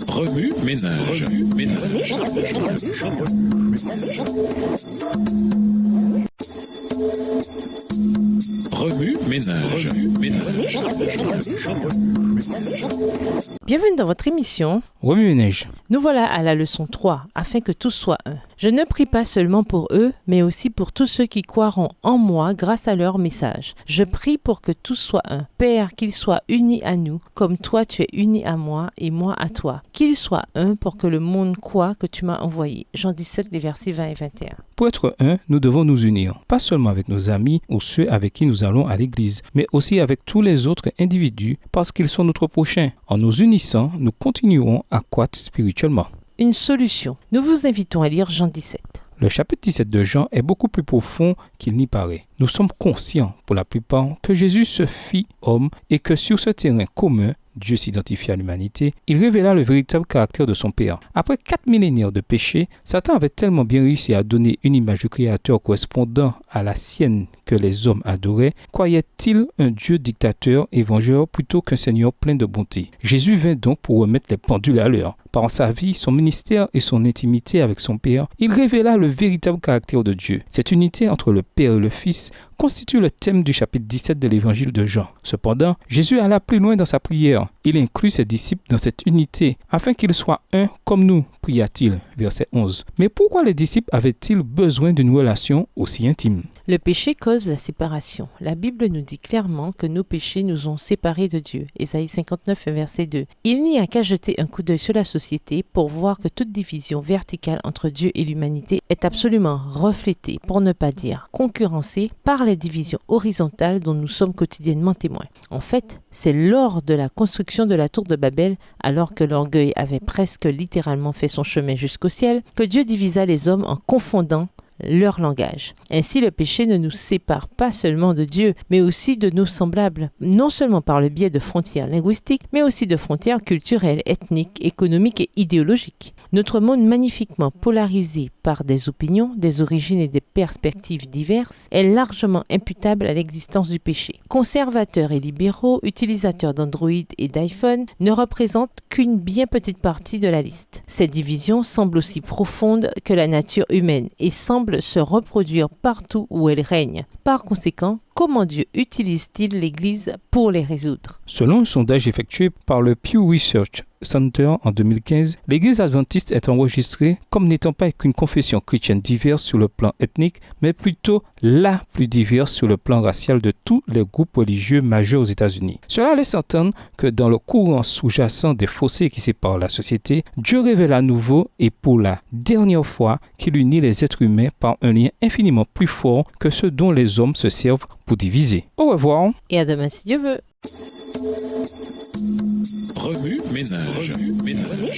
Remue ménage. Remue ménage. Bienvenue dans votre émission. Remue ménage. Nous voilà à la leçon 3, afin que tous soient un. Je ne prie pas seulement pour eux, mais aussi pour tous ceux qui croiront en moi grâce à leur message. Je prie pour que tous soient un. Père, qu'ils soient unis à nous, comme toi tu es uni à moi et moi à toi. Qu'ils soient un pour que le monde croie que tu m'as envoyé. Jean 17, les versets 20 et 21. Pour être un, nous devons nous unir, pas seulement avec nos amis ou ceux avec qui nous allons à l'église, mais aussi avec tous les autres individus parce qu'ils sont notre prochain. En nous unissant, nous continuerons à croître spirituellement. Une solution. Nous vous invitons à lire Jean 17. Le chapitre 17 de Jean est beaucoup plus profond qu'il n'y paraît. Nous sommes conscients, pour la plupart, que Jésus se fit homme et que sur ce terrain commun, Dieu s'identifia à l'humanité, il révéla le véritable caractère de son Père. Après 4 millénaires de péché, Satan avait tellement bien réussi à donner une image du Créateur correspondant à la sienne que les hommes adoraient, croyait-il un Dieu dictateur et vengeur plutôt qu'un Seigneur plein de bonté. Jésus vint donc pour remettre les pendules à l'heure. Par sa vie, son ministère et son intimité avec son Père, il révéla le véritable caractère de Dieu. Cette unité entre le Père et le Fils constitue le thème du chapitre 17 de l'évangile de Jean. Cependant, Jésus alla plus loin dans sa prière. Il inclut ses disciples dans cette unité, afin qu'ils soient un comme nous, pria-t-il, verset 11. Mais pourquoi les disciples avaient-ils besoin d'une relation aussi intime ? Le péché cause la séparation. La Bible nous dit clairement que nos péchés nous ont séparés de Dieu. Ésaïe 59, verset 2. Il n'y a qu'à jeter un coup d'œil sur la société pour voir que toute division verticale entre Dieu et l'humanité est absolument reflétée, pour ne pas dire concurrencée, par les divisions horizontales dont nous sommes quotidiennement témoins. En fait, c'est lors de la construction de la tour de Babel, alors que l'orgueil avait presque littéralement fait son chemin jusqu'au ciel, que Dieu divisa les hommes en confondant leur langage. Ainsi, le péché ne nous sépare pas seulement de Dieu, mais aussi de nos semblables, non seulement par le biais de frontières linguistiques, mais aussi de frontières culturelles, ethniques, économiques et idéologiques. Notre monde magnifiquement polarisé par des opinions, des origines et des perspectives diverses est largement imputable à l'existence du péché. Conservateurs et libéraux, utilisateurs d'Android et d'iPhone ne représentent qu'une bien petite partie de la liste. Ces divisions semblent aussi profondes que la nature humaine et semblent se reproduire partout où elles règnent. Par conséquent, comment Dieu utilise-t-il l'Église pour les résoudre ? Selon un sondage effectué par le Pew Research Center en 2015, l'Église adventiste est enregistrée comme n'étant pas qu'une confession chrétienne diverse sur le plan ethnique, mais plutôt la plus diverse sur le plan racial de tous les groupes religieux majeurs aux États-Unis. Cela laisse entendre que dans le courant sous-jacent des fossés qui séparent la société, Dieu révèle à nouveau et pour la dernière fois qu'il unit les êtres humains par un lien infiniment plus fort que ceux dont les hommes se servent pour diviser. Au revoir. Et à demain si Dieu veut. Remue ménage. Remue ménage.